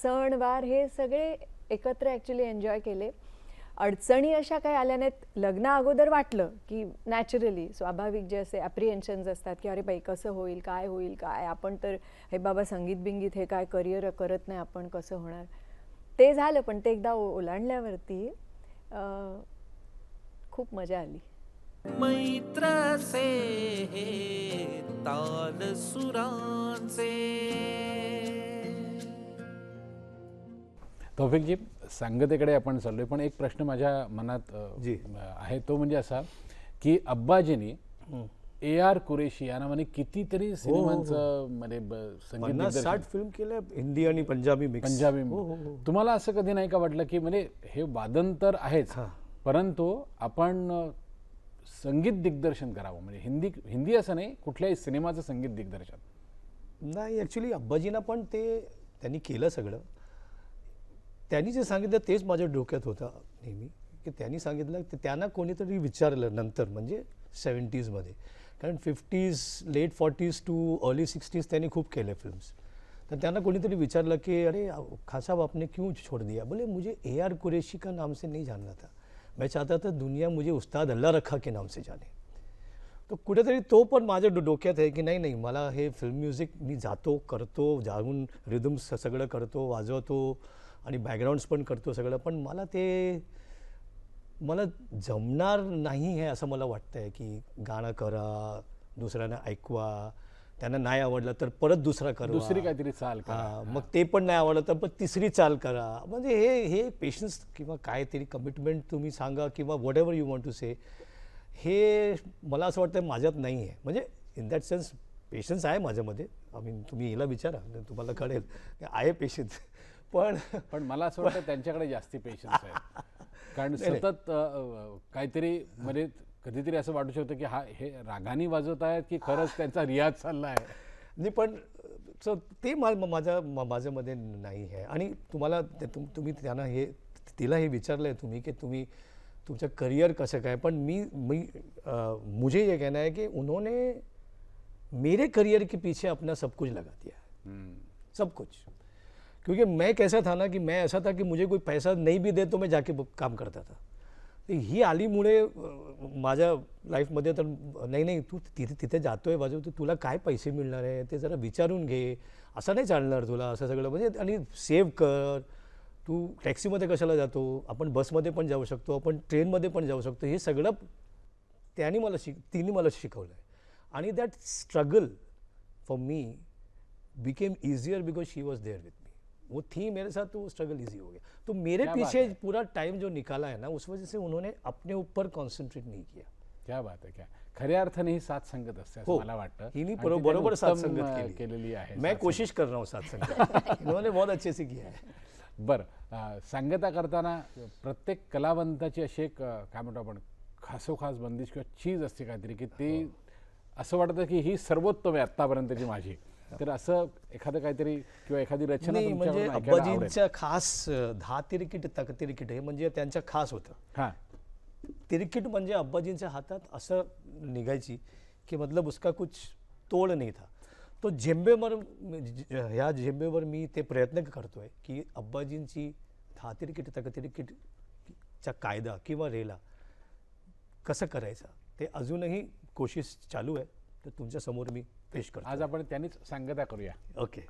सण वार हे सगळे एकत्र ॲक्च्युली एन्जॉय केले. अडचणी अशा काही आल्या नाहीत. लग्ना अगोदर वाटलं की नॅचरली स्वाभाविक जे असे ॲप्रिहेन्शन्स असतात की अरे बाई कसं होईल, काय होईल, काय आपण तर हे बाबा संगीत बिंगीत हे काय करिअर करत नाही आपण, कसं होणार. ते झालं. पण ते एकदा ओलांडल्यावरती खूप मजा आली. मैत्र से हे ताल सुरांचे. तौफिकजी, संगतेकडे आपण चाललोय, पण एक प्रश्न माझ्या मनात आहे, तो म्हणजे असा की अब्बाजींनी AR कुरेशी या नावाने कितीतरी सिनेमांचं म्हणजे संगीत 50-60 फिल्म केल्या, हिंदी आणि पंजाबी मिक्स. पंजाबी. तुम्हाला असं कधी नाही का वाटलं की म्हणजे हे वादन तर आहेच, परंतु आपण संगीत दिग्दर्शन करावं, म्हणजे हिंदी असं नाही, कुठल्याही सिनेमाचं संगीत दिग्दर्शन? नाही, ॲक्च्युली अब्बाजींना पण ते त्यांनी केलं सगळं. त्यांनी जे सांगितलं तेच माझ्या डोक्यात होतं नेहमी, की त्यांनी सांगितलं की त्यांना कोणीतरी विचारलं नंतर, म्हणजे 70s मध्ये, कारण 50s late 40s too early 60s त्यांनी खूप केले फिल्म्स. तर त्यांना कोणीतरी विचारलं की अरे खान साहब आपने क्यों छोड़ दिया? बोले मुझे AR कुरैशी का नाम से नहीं जानना था, मैं चाहता था दुनिया मुझे उस्ताद अल्लाह रखा के नाम से जाने. तो कुठेतरी तो पण माझ्या डोक्यात आहे की नाही मला हे फिल्म म्युझिक मी जातो, करतो, जाऊन रिदम सगळं करतो, वाजवतो आणि बॅकग्राऊंड्स पण करतो सगळं, पण मला जमणार नाही आहे असं मला वाटतं आहे. की गाणं करा, दुसऱ्यांना ऐकवा, त्यांना नाही आवडलं तर परत दुसरा करा, दुसरी काहीतरी चाल करा, मग ते पण नाही आवडलं तर पण तिसरी चाल करा. म्हणजे हे पेशन्स किंवा काहीतरी कमिटमेंट तुम्ही सांगा किंवा whatever you want to say, हे मला असं वाटतं माझ्यात नाही आहे. म्हणजे इन दॅट सेन्स पेशन्स आहे माझ्यामध्ये. तुम्ही हिला विचारा तुम्हाला कळेल आहे पेशन्स. पण मला असं वाटतं त्यांच्याकडे जास्ती पेशन्स आहे, कारण सतत काहीतरी म्हणजे कधीतरी असं वाटू शकतं की हे रागानी वाजवत आहेत की खरंच त्यांचा रियाज चालला आहे. नाही, पण ते माझ्यामध्ये नाही आहे. आणि तुम्ही त्यांना तिला हे विचारलं आहे तुम्ही की तुम्ही तुमचं करियर कसं काय, पण मुझे ये कहना है कि उन्होंने मेरे करियर के पीछे अपना सब कुछ लगा दिया, सब कुछ. क्योंकि मैं कैसा था ना कि मैं ऐसा था कि मुझे कोई पैसा नहीं भी दे तो मैं जाके काम करता था. ही आलीमुळे माझ्या लाईफमध्ये तर नाही तू तिथे जातोय वाजवतो, तुला काय पैसे मिळणार आहे ते जरा विचारून घे, असं नाही चालणार तुला असं सगळं. म्हणजे आणि सेव्ह कर, तू टॅक्सीमध्ये कशाला जातो, आपण बसमध्ये पण जाऊ शकतो, आपण ट्रेनमध्ये पण जाऊ शकतो. हे सगळं तिने मला शिकवलं आहे. आणि that struggle for me became easier because she was there with me. वो थी मेरे साथ तो वो स्ट्रगल ईजी हो गया. तो मेरे पीछे पूरा टाइम जो निकाला है ना, उस वजह से उन्होंने अपने ऊपर कॉन्सन्ट्रेट नहीं किया. क्या बात है. क्या खऱ्या अर्थाने ही साथ संगत असते असं मला वाटतं. हिनी बरोबर साथ संगत केलेली आहे. मैं कोशिश कर रहा हूँ साथ संगत. इन्होंने बहुत अच्छे से किया है. बरं, संगता करताना प्रत्येक कलावंताची अशी एक काय म्हणतो आपण खासोखास बंदिश किंवा चीज असते काहीतरी की ते असं वाटतं की ही सर्वोत्तम आहे आत्तापर्यंतची माझी. तर असं एखादं काहीतरी किंवा एखादी रचना नाही म्हणजे तुमच्याकडून ऐकायला आवडेल. अब्बाजींच्या खास 10 तिरकीट तक तिरकीट हे म्हणजे त्यांच्या खास होतं. हां तिरकीट म्हणजे अब्बाजींच्या हातात असं निघायची की मतलब उसका कुछ तोड नाही था. तो झेंबेवर ह्या झेंबेवर मी ते प्रयत्न करतोय की अब्बाजींची 10 तिरकीट तक तिरकीटचा कायदा किंवा रेला कसं करायचा ते अजूनही कोशिश चालू आहे. तर तुमच्या समोर मी पेश करतो. आज आपण त्यांनीच सांगता करूया. ओके.